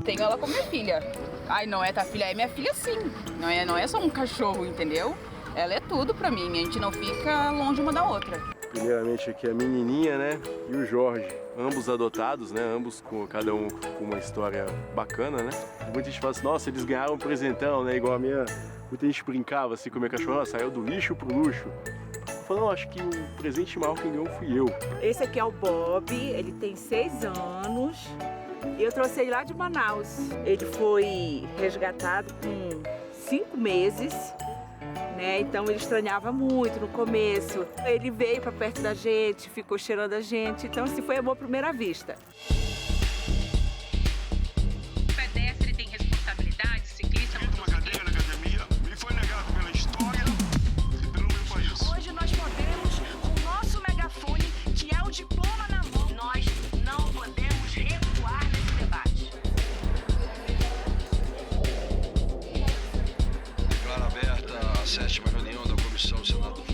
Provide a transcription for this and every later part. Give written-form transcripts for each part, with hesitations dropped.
Tenho ela como minha filha. Ai, não é tua filha, é minha filha sim. Não é só um cachorro, entendeu? Ela é tudo pra mim, a gente não fica longe uma da outra. Primeiramente aqui a menininha, né? E o Jorge. Ambos adotados, né? Ambos com cada um com uma história bacana, né? Muita gente fala assim, nossa, eles ganharam um presentão, né? Igual a minha... Muita gente brincava assim com a minha cachorra, saiu do lixo pro luxo. Eu falei, não, acho que o presente maior quem ganhou fui eu. Esse aqui é o Bob, ele tem 6 anos. E eu trouxe ele lá de Manaus. Ele foi resgatado com 5 meses. Né? Então ele estranhava muito no começo. Ele veio para perto da gente, ficou cheirando a gente. Então assim, foi amor à primeira vista. O pedestre tem responsabilidade, ciclista... Fiz uma cadeira na academia, me foi negado pela história e pelo meu país. Hoje nós podemos, com o nosso megafone, que é o diploma na mão, nós não podemos recuar nesse debate. Declaro aberta a 7ª reunião da Comissão do Senado.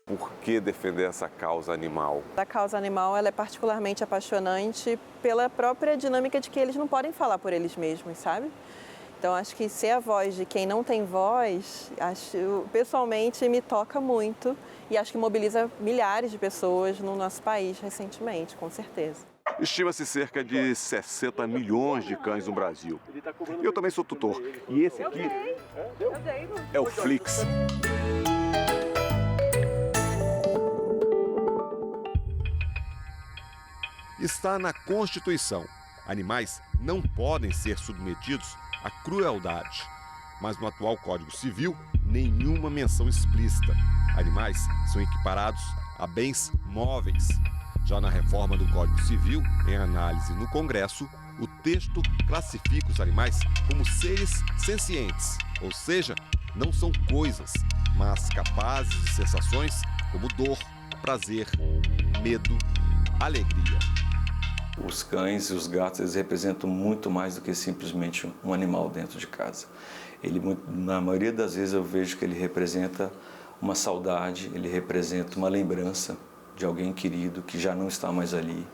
Por que defender essa causa animal? A causa animal ela é particularmente apaixonante pela própria dinâmica de que eles não podem falar por eles mesmos, sabe? Então acho que ser a voz de quem não tem voz, pessoalmente me toca muito e acho que mobiliza milhares de pessoas no nosso país recentemente, com certeza. Estima-se cerca de 60 milhões de cães no Brasil. Eu também sou tutor. E esse aqui é o Flix. Está na Constituição. Animais não podem ser submetidos à crueldade. Mas no atual Código Civil, nenhuma menção explícita. Animais são equiparados a bens móveis. Já na reforma do Código Civil, em análise no Congresso, o texto classifica os animais como seres sencientes, ou seja, não são coisas, mas capazes de sensações como dor, prazer, medo, alegria. Os cães e os gatos, eles representam muito mais do que simplesmente um animal dentro de casa. Na maioria das vezes eu vejo que ele representa uma saudade, ele representa uma lembrança de alguém querido que já não está mais ali.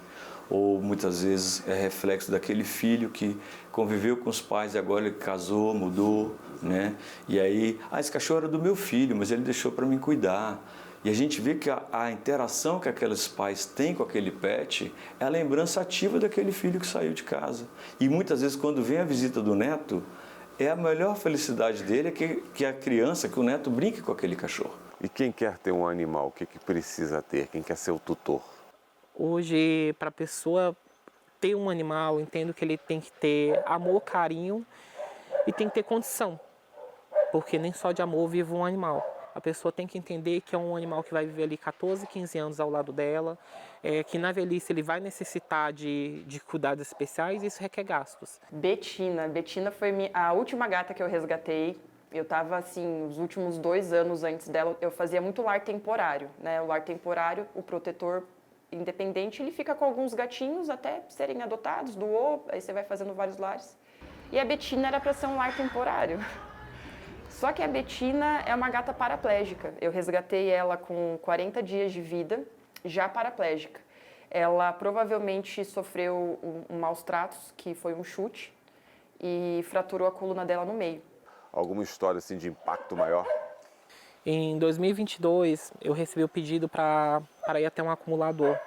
Ou muitas vezes é reflexo daquele filho que conviveu com os pais e agora ele casou, mudou, né? E aí, esse cachorro era do meu filho, mas ele deixou para me cuidar. E a gente vê que a interação que aqueles pais têm com aquele pet é a lembrança ativa daquele filho que saiu de casa. E muitas vezes quando vem a visita do neto, é a melhor felicidade dele é que a criança, que o neto brinque com aquele cachorro. E quem quer ter um animal, o que precisa ter? Quem quer ser o tutor? Hoje, para a pessoa ter um animal, entendo que ele tem que ter amor, carinho e tem que ter condição. Porque nem só de amor vive um animal. A pessoa tem que entender que é um animal que vai viver ali 14, 15 anos ao lado dela, que na velhice ele vai necessitar de cuidados especiais e isso requer gastos. Betina foi a última gata que eu resgatei. Eu estava assim, os últimos 2 anos antes dela, eu fazia muito lar temporário, né? O lar temporário, o protetor independente, ele fica com alguns gatinhos até serem adotados, doou, aí você vai fazendo vários lares. E a Betina era para ser um lar temporário. Só que a Betina é uma gata paraplégica. Eu resgatei ela com 40 dias de vida, já paraplégica. Ela provavelmente sofreu maus tratos, que foi um chute, e fraturou a coluna dela no meio. Alguma história assim de impacto maior? Em 2022, eu recebi o pedido para ir até um acumulador.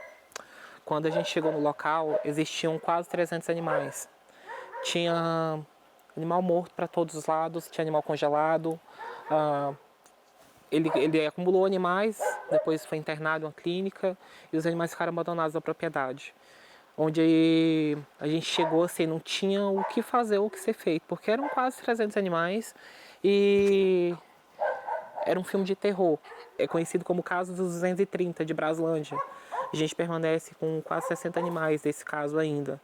Quando a gente chegou no local, existiam quase 300 animais. Tinha animal morto para todos os lados, tinha animal congelado. Ele acumulou animais, depois foi internado em uma clínica e os animais ficaram abandonados na propriedade. Onde a gente chegou assim, não tinha o que fazer, o que ser feito, porque eram quase 300 animais e era um filme de terror. É conhecido como o caso dos 230 de Braslândia. A gente permanece com quase 60 animais desse caso ainda,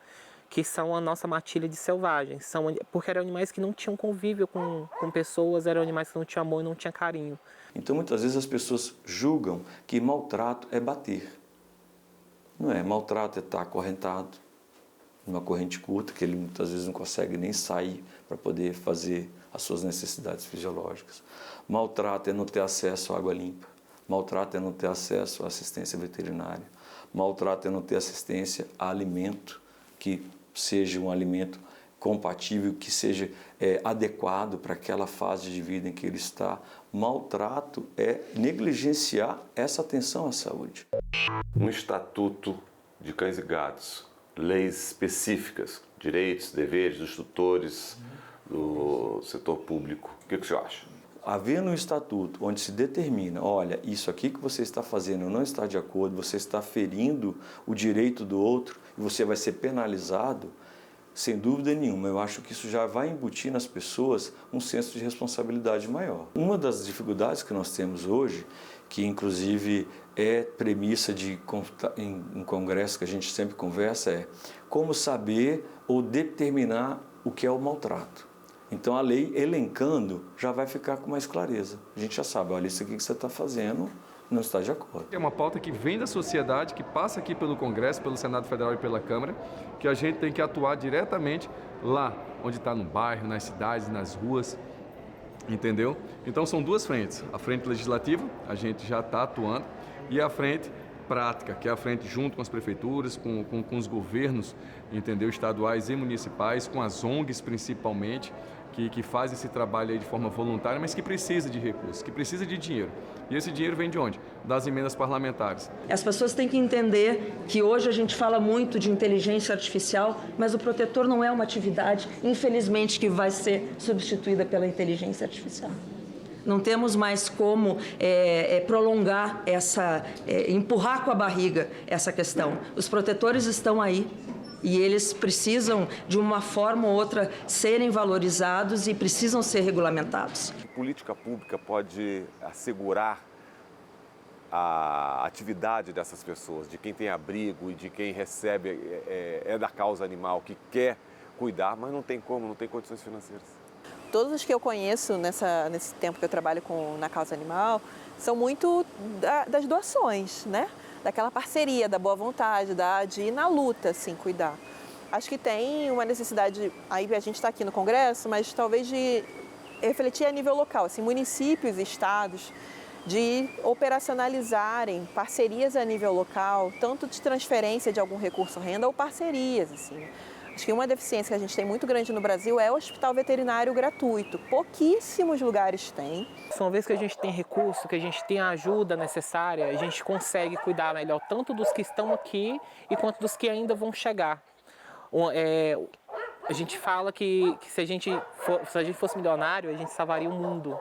que são a nossa matilha de selvagens, porque eram animais que não tinham convívio com pessoas, eram animais que não tinham amor e não tinham carinho. Então muitas vezes as pessoas julgam que maltrato é bater. Não é, maltrato é estar acorrentado, numa corrente curta, que ele muitas vezes não consegue nem sair para poder fazer as suas necessidades fisiológicas. Maltrato é não ter acesso à água limpa. Maltrato é não ter acesso à assistência veterinária. Maltrato é não ter assistência a alimento, que seja um alimento compatível, que seja adequado para aquela fase de vida em que ele está. Maltrato é negligenciar essa atenção à saúde. Um estatuto de cães e gatos, leis específicas, direitos, deveres dos tutores do setor público. O que o senhor acha? Havendo um estatuto onde se determina, olha, isso aqui que você está fazendo não está de acordo, você está ferindo o direito do outro e você vai ser penalizado, sem dúvida nenhuma, eu acho que isso já vai embutir nas pessoas um senso de responsabilidade maior. Uma das dificuldades que nós temos hoje, que inclusive é premissa em congresso que a gente sempre conversa, é como saber ou determinar o que é o maltrato. Então a lei, elencando, já vai ficar com mais clareza. A gente já sabe, olha, isso aqui que você está fazendo não está de acordo. É uma pauta que vem da sociedade, que passa aqui pelo Congresso, pelo Senado Federal e pela Câmara, que a gente tem que atuar diretamente lá, onde está no bairro, nas cidades, nas ruas, entendeu? Então são duas frentes. A frente legislativa, a gente já está atuando, e a frente prática, que é a frente junto com as prefeituras, com os governos, entendeu? Estaduais e municipais, com as ONGs principalmente, que faz esse trabalho aí de forma voluntária, mas que precisa de recursos, que precisa de dinheiro. E esse dinheiro vem de onde? Das emendas parlamentares. As pessoas têm que entender que hoje a gente fala muito de inteligência artificial, mas o protetor não é uma atividade, infelizmente, que vai ser substituída pela inteligência artificial. Não temos mais como prolongar empurrar com a barriga essa questão. Os protetores estão aí. E eles precisam, de uma forma ou outra, serem valorizados e precisam ser regulamentados. A política pública pode assegurar a atividade dessas pessoas, de quem tem abrigo e de quem recebe, é da causa animal, que quer cuidar, mas não tem como, não tem condições financeiras. Todos os que eu conheço nesse tempo que eu trabalho na causa animal são muito das doações, né? Daquela parceria, da boa vontade, de ir na luta, assim, cuidar. Acho que tem uma necessidade, aí a gente está aqui no Congresso, mas talvez de refletir a nível local, assim, municípios e estados, de operacionalizarem parcerias a nível local, tanto de transferência de algum recurso renda ou parcerias, assim. Acho que uma deficiência que a gente tem muito grande no Brasil é o hospital veterinário gratuito. Pouquíssimos lugares têm. Uma vez que a gente tem recurso, que a gente tem a ajuda necessária, a gente consegue cuidar melhor tanto dos que estão aqui e quanto dos que ainda vão chegar. A gente fala que se a gente fosse milionário, a gente salvaria o mundo.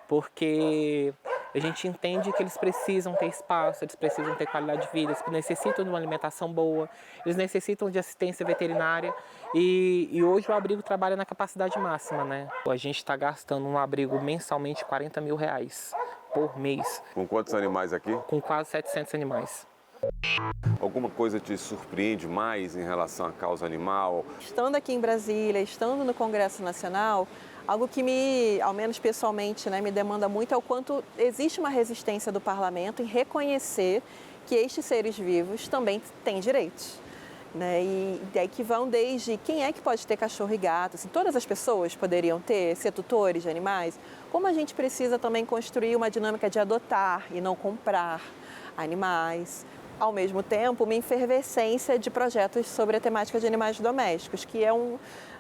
Porque a gente entende que eles precisam ter espaço, eles precisam ter qualidade de vida, eles necessitam de uma alimentação boa, eles necessitam de assistência veterinária e hoje o abrigo trabalha na capacidade máxima, né? A gente está gastando um abrigo mensalmente R$40 mil por mês. Com quantos animais aqui? Com quase 700 animais. Alguma coisa te surpreende mais em relação à causa animal? Estando aqui em Brasília, estando no Congresso Nacional, algo que ao menos pessoalmente, né, me demanda muito é o quanto existe uma resistência do parlamento em reconhecer que estes seres vivos também têm direitos. Né? E daí que vão desde quem é que pode ter cachorro e gato, assim, todas as pessoas poderiam ser tutores de animais, como a gente precisa também construir uma dinâmica de adotar e não comprar animais. Ao mesmo tempo, uma efervescência de projetos sobre a temática de animais domésticos, que é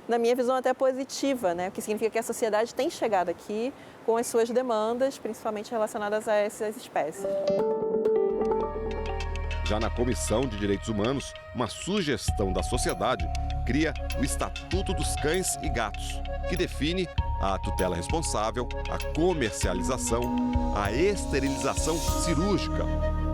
na minha visão, até positiva, né? O que significa que a sociedade tem chegado aqui com as suas demandas, principalmente relacionadas a essas espécies. Já na Comissão de Direitos Humanos, uma sugestão da sociedade cria o Estatuto dos Cães e Gatos, que define a tutela responsável, a comercialização, a esterilização cirúrgica,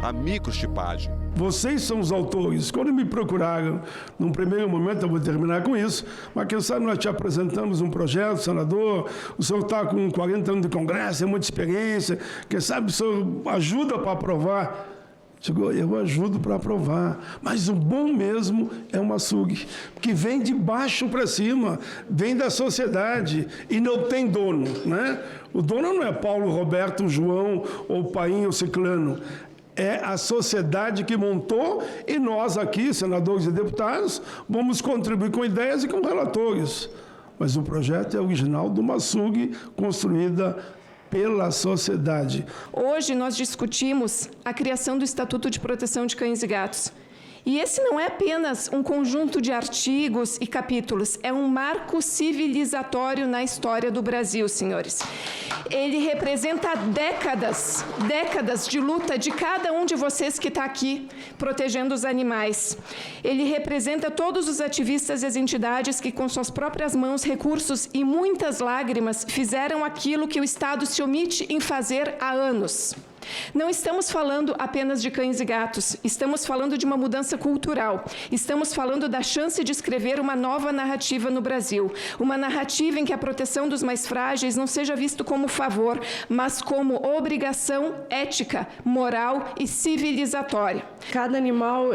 a microchipagem. Vocês são os autores. Quando me procuraram, num primeiro momento, eu vou terminar com isso, mas quem sabe nós te apresentamos um projeto, senador, o senhor está com 40 anos de Congresso, tem muita experiência, quem sabe o senhor ajuda para aprovar? Digo, eu ajudo para aprovar, mas o bom mesmo é uma SUG, que vem de baixo para cima, vem da sociedade e não tem dono, né? O dono não é Paulo, Roberto, João ou Paim ou Ciclano. É a sociedade que montou e nós aqui, senadores e deputados, vamos contribuir com ideias e com relatores. mas o projeto é original de uma açougue construída pela sociedade. Hoje nós discutimos a criação do Estatuto de Proteção de Cães e Gatos. E esse não é apenas um conjunto de artigos e capítulos, é um marco civilizatório na história do Brasil, senhores. Ele representa décadas de luta de cada um de vocês que está aqui protegendo os animais. Ele representa todos os ativistas e as entidades que, com suas próprias mãos, recursos e muitas lágrimas, fizeram aquilo que o Estado se omite em fazer há anos. Não estamos falando apenas de cães e gatos, estamos falando de uma mudança cultural, estamos falando da chance de escrever uma nova narrativa no Brasil, uma narrativa em que a proteção dos mais frágeis não seja visto como favor, mas como obrigação ética, moral e civilizatória. Cada animal,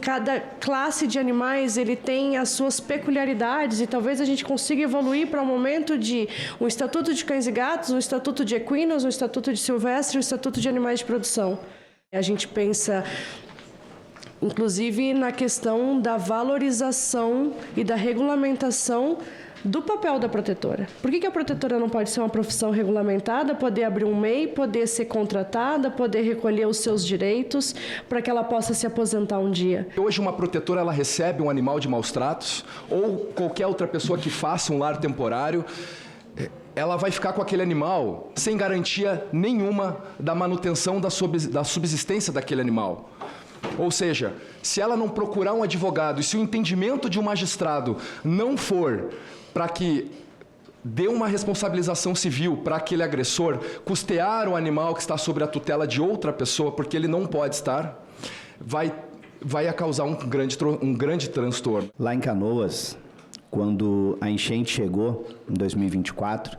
cada classe de animais, ele tem as suas peculiaridades e talvez a gente consiga evoluir para um momento de um Estatuto de Cães e Gatos, um Estatuto de Equinos, um Estatuto de Silvestre, o Estatuto de Animais de Produção. A gente pensa, inclusive, na questão da valorização e da regulamentação do papel da protetora. Por que a protetora não pode ser uma profissão regulamentada, poder abrir um MEI, poder ser contratada, poder recolher os seus direitos para que ela possa se aposentar um dia? Hoje uma protetora ela recebe um animal de maus tratos ou qualquer outra pessoa que faça um lar temporário, ela vai ficar com aquele animal sem garantia nenhuma da manutenção da subsistência daquele animal. Ou seja, se ela não procurar um advogado e se o entendimento de um magistrado não for para que dê uma responsabilização civil para aquele agressor custear o animal que está sob a tutela de outra pessoa, porque ele não pode estar, vai causar um grande transtorno. Lá em Canoas, quando a enchente chegou, em 2024,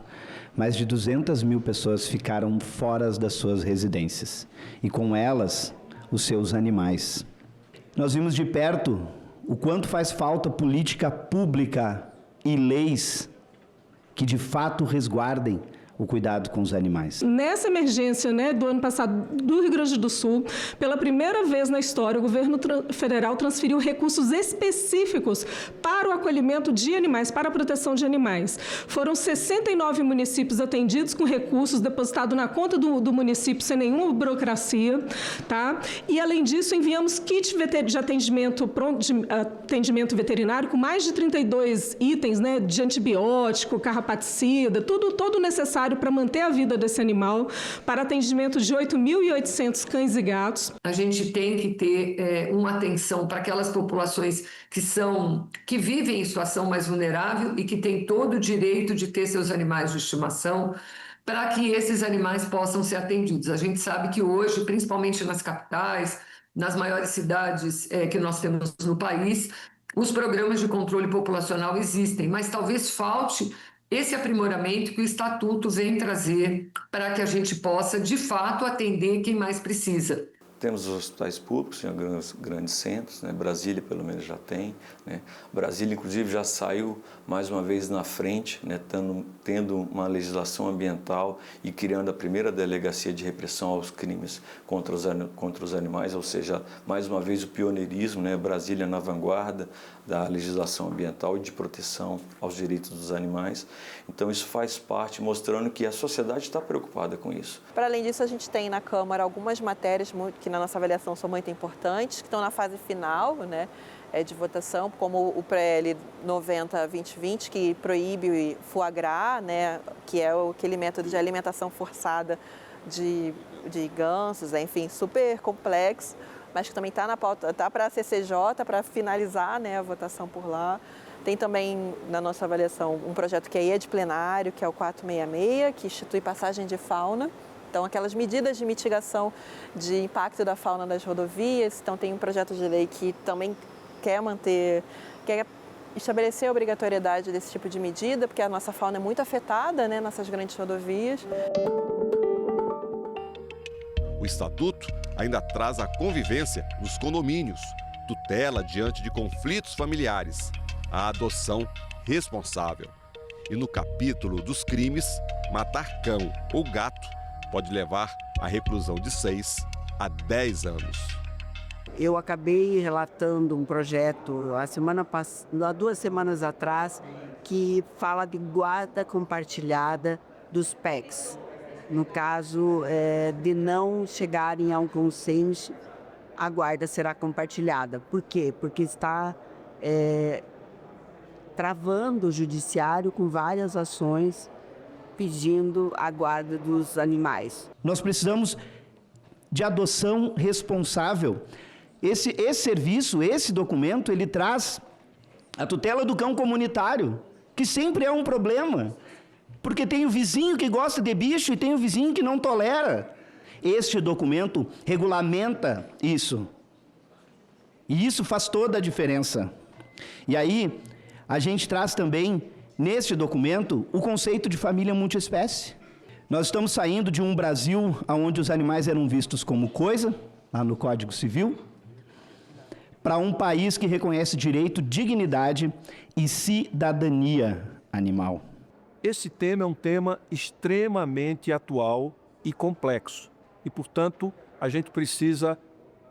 mais de 200 mil pessoas ficaram fora das suas residências. E com elas, os seus animais. Nós vimos de perto o quanto faz falta política pública e leis que de fato resguardem o cuidado com os animais. Nessa emergência, do ano passado do Rio Grande do Sul, pela primeira vez na história, o governo federal transferiu recursos específicos para o acolhimento de animais, para a proteção de animais. Foram 69 municípios atendidos com recursos depositados na conta do município sem nenhuma burocracia, tá? E, além disso, enviamos kit de atendimento veterinário com mais de 32 itens, de antibiótico, carrapaticida, todo necessário para manter a vida desse animal, para atendimento de 8.800 cães e gatos. A gente tem que ter uma atenção para aquelas populações que vivem em situação mais vulnerável e que têm todo o direito de ter seus animais de estimação, para que esses animais possam ser atendidos. A gente sabe que hoje, principalmente nas capitais, nas maiores cidades que nós temos no país, os programas de controle populacional existem, mas talvez falte esse aprimoramento que o Estatuto vem trazer para que a gente possa, de fato, atender quem mais precisa. Temos os hospitais públicos em grandes centros, Brasília pelo menos já tem. Brasília, inclusive, já saiu mais uma vez na frente, tendo uma legislação ambiental e criando a primeira delegacia de repressão aos crimes contra os animais, ou seja, mais uma vez o pioneirismo, Brasília na vanguarda da legislação ambiental e de proteção aos direitos dos animais. Então isso faz parte, mostrando que a sociedade está preocupada com isso. Para além disso, a gente tem na Câmara algumas matérias que na nossa avaliação são muito importantes, que estão na fase final, de votação, como o PL 90-2020, que proíbe o foie gras, que é aquele método de alimentação forçada de gansos, enfim, super complexo, mas que também está na pauta, está para a CCJ, para finalizar a votação por lá. Tem também, na nossa avaliação, um projeto que é de plenário, que é o 466, que institui passagem de fauna. Então, aquelas medidas de mitigação de impacto da fauna das rodovias. Então, tem um projeto de lei que também quer estabelecer a obrigatoriedade desse tipo de medida, porque a nossa fauna é muito afetada, nessas grandes rodovias. O Estatuto ainda traz a convivência nos condomínios, tutela diante de conflitos familiares, a adoção responsável. E no capítulo dos crimes, matar cão ou gato pode levar à reclusão de 6 a 10 anos. Eu acabei relatando um projeto há 2 semanas atrás que fala de guarda compartilhada dos PECs. No caso de não chegarem a um consenso, a guarda será compartilhada. Por quê? Porque está travando o judiciário com várias ações pedindo a guarda dos animais. Nós precisamos de adoção responsável. Esse serviço, esse documento, ele traz a tutela do cão comunitário, que sempre é um problema, porque tem o vizinho que gosta de bicho e tem o vizinho que não tolera. Este documento regulamenta isso. E isso faz toda a diferença. E aí, a gente traz também, neste documento, o conceito de família multiespécie. Nós estamos saindo de um Brasil onde os animais eram vistos como coisa, lá no Código Civil, para um país que reconhece direito, dignidade e cidadania animal. Esse tema é um tema extremamente atual e complexo. E, portanto, a gente precisa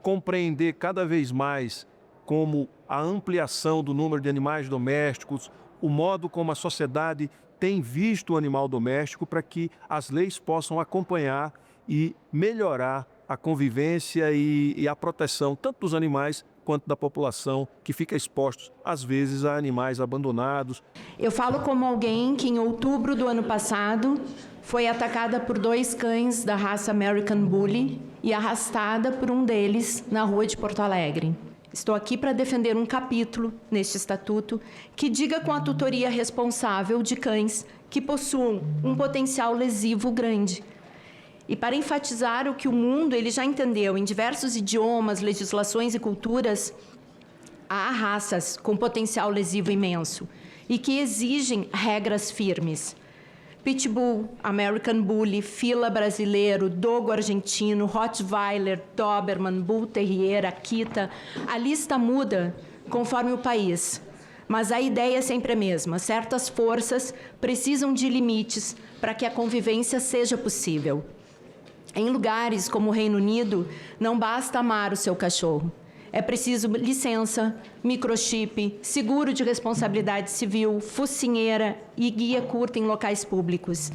compreender cada vez mais como a ampliação do número de animais domésticos, o modo como a sociedade tem visto o animal doméstico para que as leis possam acompanhar e melhorar a convivência e a proteção tanto dos animais quanto da população que fica expostos, às vezes, a animais abandonados. Eu falo como alguém que em outubro do ano passado foi atacada por 2 cães da raça American Bully e arrastada por um deles na rua de Porto Alegre. Estou aqui para defender um capítulo neste estatuto que diga com a tutoria responsável de cães que possuam um potencial lesivo grande. E para enfatizar o que o mundo ele já entendeu em diversos idiomas, legislações e culturas, há raças com potencial lesivo imenso e que exigem regras firmes. Pitbull, American Bully, Fila brasileiro, Dogo argentino, Rottweiler, Doberman, Bull Terrier, Akita. A lista muda conforme o país, mas a ideia é sempre a mesma. Certas forças precisam de limites para que a convivência seja possível. Em lugares como o Reino Unido, não basta amar o seu cachorro. É preciso licença, microchip, seguro de responsabilidade civil, focinheira e guia curta em locais públicos.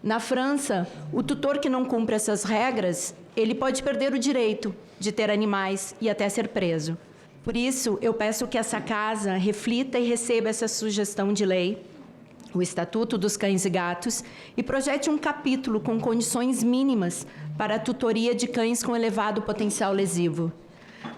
Na França, o tutor que não cumpre essas regras, ele pode perder o direito de ter animais e até ser preso. Por isso, eu peço que essa casa reflita e receba essa sugestão de lei, o Estatuto dos Cães e Gatos, e projete um capítulo com condições mínimas para a tutoria de cães com elevado potencial lesivo.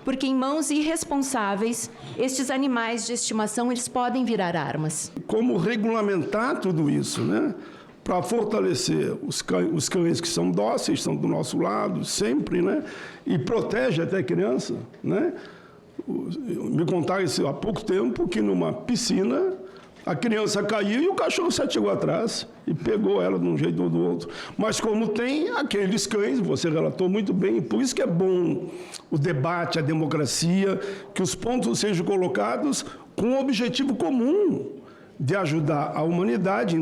Porque em mãos irresponsáveis, estes animais de estimação eles podem virar armas. Como regulamentar tudo isso, né? Para fortalecer os cães que são dóceis, estão do nosso lado sempre, né? E protege até a criança, né? Me contaram isso há pouco tempo que numa piscina a criança caiu e o cachorro se atirou atrás e pegou ela de um jeito ou do outro. Mas como tem aqueles cães, você relatou muito bem, por isso que é bom o debate, a democracia, que os pontos sejam colocados com um objetivo comum de ajudar a humanidade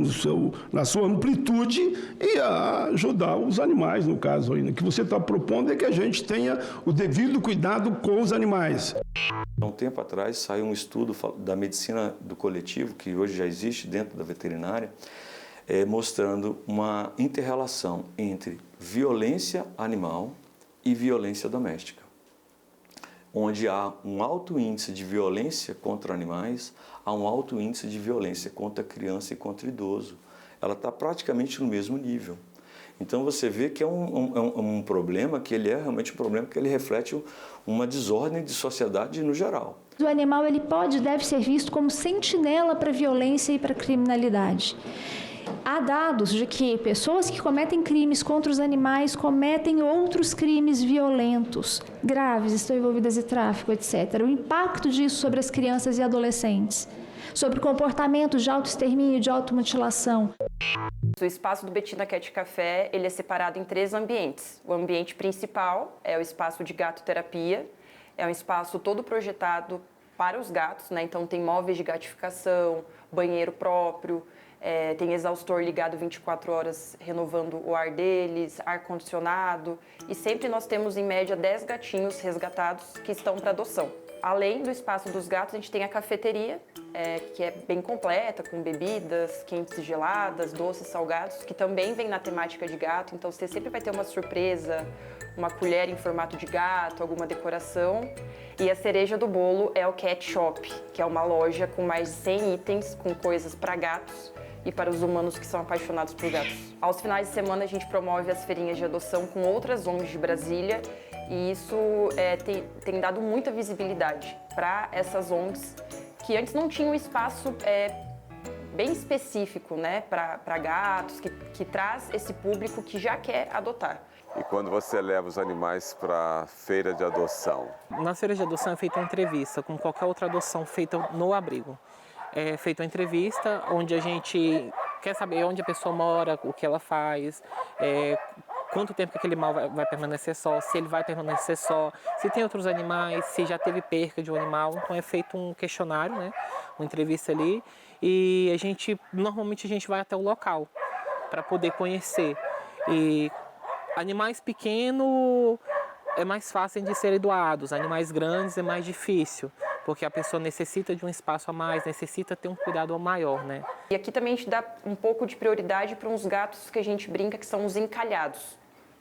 na sua amplitude e a ajudar os animais, no caso ainda. O que você está propondo é que a gente tenha o devido cuidado com os animais. Há um tempo atrás saiu um estudo da medicina do coletivo, que hoje já existe dentro da veterinária, mostrando uma inter-relação entre violência animal e violência doméstica, onde há um alto índice de violência contra animais, há um alto índice de violência contra criança e contra idoso. Ela está praticamente no mesmo nível. Então você vê que é um problema que ele é realmente um problema que ele reflete uma desordem de sociedade no geral. O animal ele deve ser visto como sentinela para a violência e para a criminalidade. Há dados de que pessoas que cometem crimes contra os animais cometem outros crimes violentos, graves, estão envolvidas em tráfico, etc. O impacto disso sobre as crianças e adolescentes, sobre comportamentos de autoextermínio, de automutilação. O espaço do Bettina Cat Café ele é separado em 3 ambientes. O ambiente principal é o espaço de gato-terapia, é um espaço todo projetado para os gatos, né? Então tem móveis de gatificação, banheiro próprio, tem exaustor ligado 24 horas renovando o ar deles, ar-condicionado. E sempre nós temos, em média, 10 gatinhos resgatados que estão para adoção. Além do espaço dos gatos, a gente tem a cafeteria, que é bem completa, com bebidas quentes e geladas, doces, salgados, que também vem na temática de gato. Então você sempre vai ter uma surpresa, uma colher em formato de gato, alguma decoração. E a cereja do bolo é o Cat Shop, que é uma loja com mais de 100 itens, com coisas para gatos e para os humanos que são apaixonados por gatos. Aos finais de semana a gente promove as feirinhas de adoção com outras ONGs de Brasília e isso tem dado muita visibilidade para essas ONGs que antes não tinham um espaço bem específico, né, para gatos, que traz esse público que já quer adotar. E quando você leva os animais para a feira de adoção? Na feira de adoção é feita uma entrevista, como qualquer outra adoção feita no abrigo. É feita uma entrevista onde a gente quer saber onde a pessoa mora, o que ela faz, quanto tempo que aquele animal vai permanecer só, se ele vai permanecer só, se tem outros animais, se já teve perca de um animal. Então é feito um questionário, né, uma entrevista ali, e normalmente a gente vai até o local para poder conhecer. E animais pequenos é mais fácil de serem doados, animais grandes é mais difícil, porque a pessoa necessita de um espaço a mais, necessita ter um cuidado maior, né? E aqui também a gente dá um pouco de prioridade para uns gatos que a gente brinca que são os encalhados,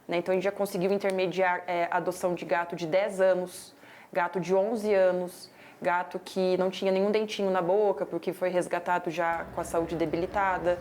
né? Então a gente já conseguiu intermediar a adoção de gato de 10 anos, gato de 11 anos, gato que não tinha nenhum dentinho na boca porque foi resgatado já com a saúde debilitada.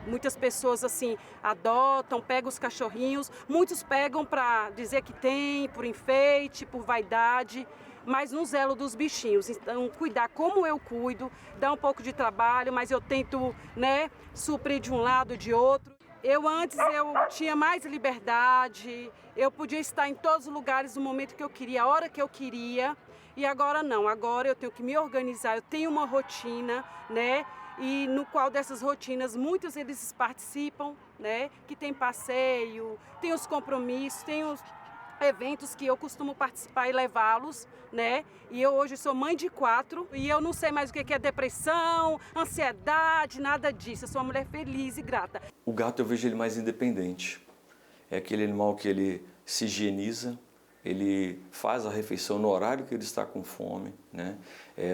Muitas pessoas assim adotam, pegam os cachorrinhos, muitos pegam para dizer que tem, por enfeite, por vaidade, mas no zelo dos bichinhos. Então, cuidar como eu cuido, dá um pouco de trabalho, mas eu tento, né, suprir de um lado, de outro. Antes eu tinha mais liberdade, eu podia estar em todos os lugares no momento que eu queria, a hora que eu queria, e agora não, agora eu tenho que me organizar, eu tenho uma rotina, né? E no qual dessas rotinas muitos eles participam, né? Que tem passeio, tem os compromissos, tem os eventos que eu costumo participar e levá-los, né? E eu hoje sou mãe de 4 e eu não sei mais o que é depressão, ansiedade, nada disso. Eu sou uma mulher feliz e grata. O gato eu vejo ele mais independente. É aquele animal que ele se higieniza, ele faz a refeição no horário que ele está com fome, né?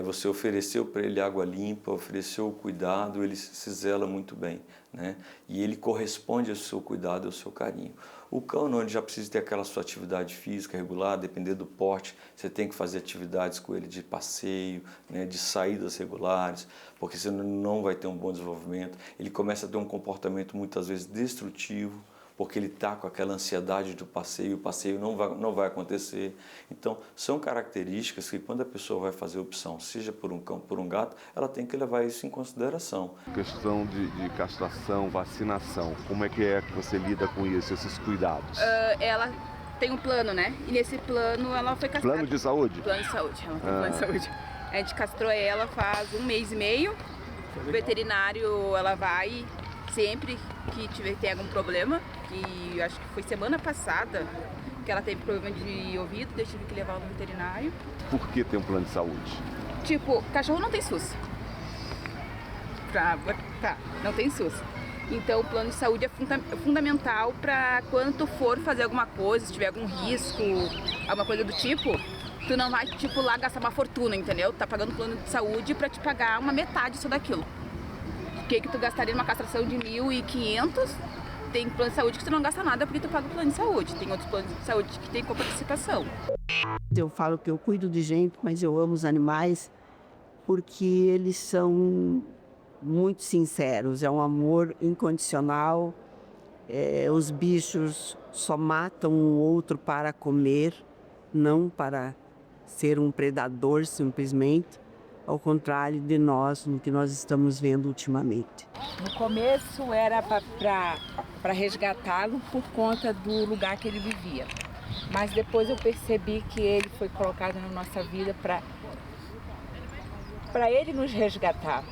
Você ofereceu para ele água limpa, ofereceu o cuidado, ele se zela muito bem, né? E ele corresponde ao seu cuidado, ao seu carinho. O cão não, ele já precisa ter aquela sua atividade física regular, depender do porte, você tem que fazer atividades com ele de passeio, né? De saídas regulares, porque senão não vai ter um bom desenvolvimento. Ele começa a ter um comportamento muitas vezes destrutivo, porque ele está com aquela ansiedade do passeio, o passeio não vai acontecer. Então, são características que quando a pessoa vai fazer opção, seja por um cão, por um gato, ela tem que levar isso em consideração. Questão de castração, vacinação, como é que você lida com isso, esses cuidados? Ela tem um plano, né? E nesse plano ela foi castrada. Plano de saúde? Plano de saúde, ela tem plano de saúde. A gente castrou ela faz 1 mês e meio. O veterinário, ela vai sempre que tem algum problema, que acho que foi semana passada que ela teve problema de ouvido, eu tive que levar ela no veterinário. Por que tem um plano de saúde? Tipo, cachorro não tem SUS. Não tem SUS. Então o plano de saúde é fundamental para quando tu for fazer alguma coisa, se tiver algum risco, alguma coisa do tipo, tu não vai, tipo, lá gastar uma fortuna, entendeu? Tu tá pagando plano de saúde para te pagar uma metade disso daquilo. O que tu gastaria numa castração de 1.500, tem plano de saúde que tu não gasta nada porque tu paga o plano de saúde. Tem outros planos de saúde que tem coparticipação. Eu falo que eu cuido de gente, mas eu amo os animais porque eles são muito sinceros. É um amor incondicional. Os bichos só matam um outro para comer, não para ser um predador simplesmente. Ao contrário de nós, no que nós estamos vendo ultimamente. No começo era para resgatá-lo por conta do lugar que ele vivia. Mas depois eu percebi que ele foi colocado na nossa vida para ele nos resgatar.